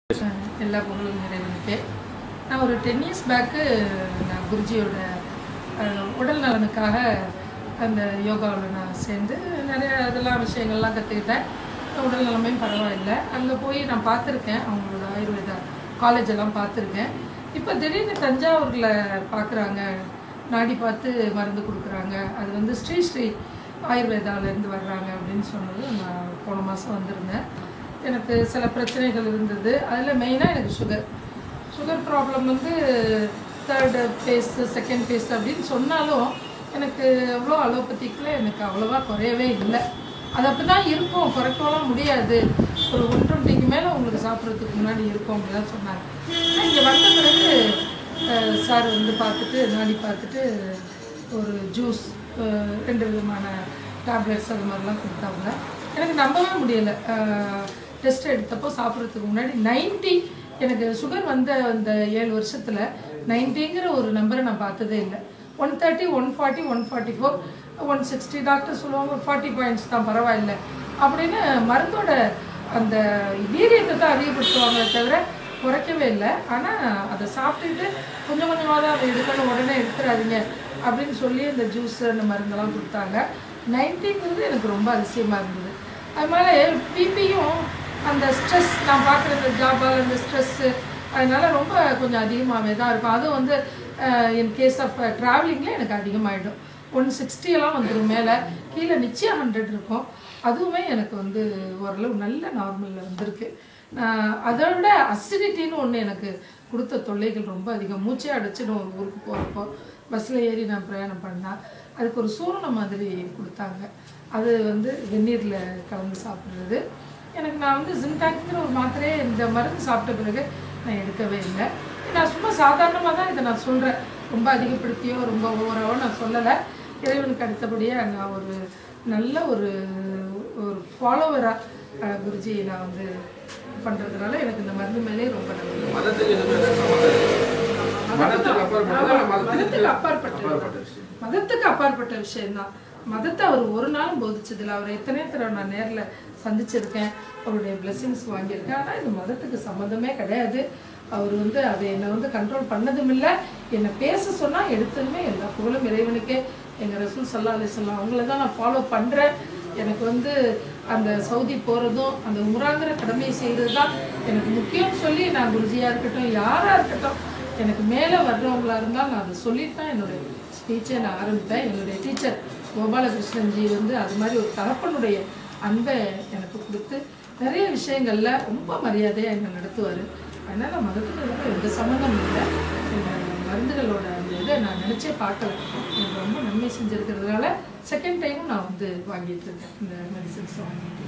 எல்லா புகழும் இறைவனுக்கு. நான் ஒரு 10 இயர்ஸ் பேக்கு நான் குருஜியோட உடல் நலனுக்காக அந்த யோகாவில் நான் சேர்ந்து நிறைய இதெல்லாம் விஷயங்கள்லாம் கற்றுக்கிட்டேன். உடல் நலமையும் பரவாயில்லை. அங்கே போய் நான் பார்த்துருக்கேன், அவங்களோட ஆயுர்வேதா காலேஜ் எல்லாம் பார்த்துருக்கேன். இப்போ திடீர்னு தஞ்சாவூரில் பார்க்குறாங்க, நாடி பார்த்து மருந்து கொடுக்குறாங்க. அது வந்து ஸ்ரீ ஸ்ரீ ஆயுர்வேதாவிலேருந்து வர்றாங்க அப்படின்னு சொன்னது. நான் போன மாதம் வந்திருந்தேன். எனக்கு சில பிரச்சனைகள் இருந்தது. அதில் மெயினாக எனக்கு சுகர் ப்ராப்ளம் வந்து 3rd ஃபேஸ் 2nd ஃபேஸ் அப்படின்னு சொன்னாலும் எனக்கு அவ்வளோ அலோபதிக்கில் எனக்கு அவ்வளோவா குறையவே இல்லை. அது அப்படி தான் இருக்கும், குறைக்கலாம் முடியாது. ஒரு 120க்கு மேலே உங்களுக்கு சாப்பிட்றதுக்கு முன்னாடி இருக்கும் அப்படிலாம் சொன்னாங்க. இங்கே வந்த பிறகு சார் வந்து பார்த்துட்டு நாடி பார்த்துட்டு ஒரு ஜூஸ் 2 விதமான டேப்லெட்ஸ் அது மாதிரிலாம் கொடுத்தாங்க. எனக்கு நம்பவே முடியலை. டெஸ்ட் எடுத்தப்போ சாப்பிட்றதுக்கு முன்னாடி 90 எனக்கு சுகர் வந்த அந்த 7 வருஷத்தில் 90ங்கிற ஒரு நம்பரை நான் பார்த்ததே இல்லை. 130, 140, 144, 160 டாக்டர் சொல்லுவாங்க 40 பாயிண்ட்ஸ் தான் பரவாயில்லை அப்படின்னு மருந்தோட அந்த வீரியத்தை தான் அதிகப்படுத்துவாங்க தவிர குறைக்கவே இல்லை. ஆனால் அதை சாப்பிட்டுட்டு கொஞ்சம் கொஞ்சமாக தான் அதை எடுக்கணும், உடனே எடுத்துடாதீங்க அப்படின்னு சொல்லி அந்த ஜூஸு அந்த மருந்தெல்லாம் கொடுத்தாங்க. 90ங்கிறது எனக்கு ரொம்ப அதிசயமாக இருந்தது. அதனால் பிபியும் அந்த ஸ்ட்ரெஸ் நான் பார்க்குற ஜாபால் அந்த ஸ்ட்ரெஸ்ஸு அதனால் ரொம்ப கொஞ்சம் அதிகமாகவே தான் இருக்கும். அதுவும் வந்து இன் கேஸ் ஆஃப் ட்ராவலிங்கில் எனக்கு அதிகமாகிடும். 160 எல்லாம் வந்துடும், மேலே கீழே நிச்சயம் 100 இருக்கும். அதுவுமே எனக்கு வந்து ஓரளவு நல்ல நார்மலில் வந்திருக்கு. அதை விட அசிடிட்டின்னு ஒன்று எனக்கு கொடுத்த தொல்லைகள் ரொம்ப அதிகம். மூச்சே அடைச்சிடும். ஒரு ஊருக்கு போகிறப்போ பஸ்ஸில் ஏறி நான் பிரயாணம் பண்ணால் அதுக்கு ஒரு சூரணம் மாதிரி கொடுத்தாங்க. அது வந்து வெந்நீரில் கலந்து சாப்பிட்றது. நான் வந்து ஜின்டாக்ங்கிற ஒரு மாத்திரையே இந்த மருந்து சாப்பிட்ட பிறகு நான் எடுக்கவே இல்லை. நான் சும்மா சாதாரணமாக தான் இதை நான் சொல்கிறேன். ரொம்ப அதிகப்படுத்தியோ ரொம்ப ஓவராவோ நான் சொல்லலை. இறைவனுக்கு அடுத்தபடியாக நான் ஒரு நல்ல ஒரு ஃபாலோவராக குருஜி நான் வந்து பண்ணுறதுனால எனக்கு இந்த மருந்து மேலே ரொம்ப நல்லது. மதத்துக்கு அப்பாற்பட்ட விஷயம்தான். மதத்தை அவர் ஒரு நாளும் போதிச்சதில்லை. அவர் எத்தனையோ தடவை நான் நேரில் சந்திச்சிருக்கேன், அவருடைய பிளெஸிங்ஸ் வாங்கியிருக்கேன். ஆனால் இது மதத்துக்கு சம்மந்தமே கிடையாது. அவர் வந்து அதை என்னை வந்து கண்ட்ரோல் பண்ணதும் இல்லை. என்னை பேச சொன்னால் எடுத்ததுமே எல்லா புகழும் இறைவனுக்கே. எங்கள் ரசூல் ஸல்லல்லாஹு அலைஹி வஸல்லம் அவங்கள தான் நான் ஃபாலோ பண்ணுறேன். எனக்கு வந்து அந்த சவுதி போகிறதும் அந்த உம்ராங்கிற கடமையை செய்கிறது தான் எனக்கு முக்கியம்னு சொல்லி நான் குருஜியாக இருக்கட்டும் யாராக இருக்கட்டும் எனக்கு மேலே வர்றவங்களாக இருந்தால் நான் அதை சொல்லிட்டு தான் என்னுடைய ஸ்பீச்சை நான் ஆரம்பித்தேன். என்னுடைய டீச்சர் கோபாலகிருஷ்ணன்ஜி வந்து அது மாதிரி ஒரு தகப்பனுடைய அன்பை எனக்கு கொடுத்து நிறைய விஷயங்களில் ரொம்ப மரியாதையாக என்னை நடத்துவார். அதனால் மதத்துக்கு எந்த சம்மந்தம் இல்லை. மருந்துகளோட அந்த இதை நான் நினச்சே பார்க்கல. எனக்கு ரொம்ப நன்மை செஞ்சுருக்கிறதுனால 2nd டைமும் நான் வந்து வாங்கிட்டு இருக்கேன் இந்த மெடிசன்ஸ் வாங்கிட்டு.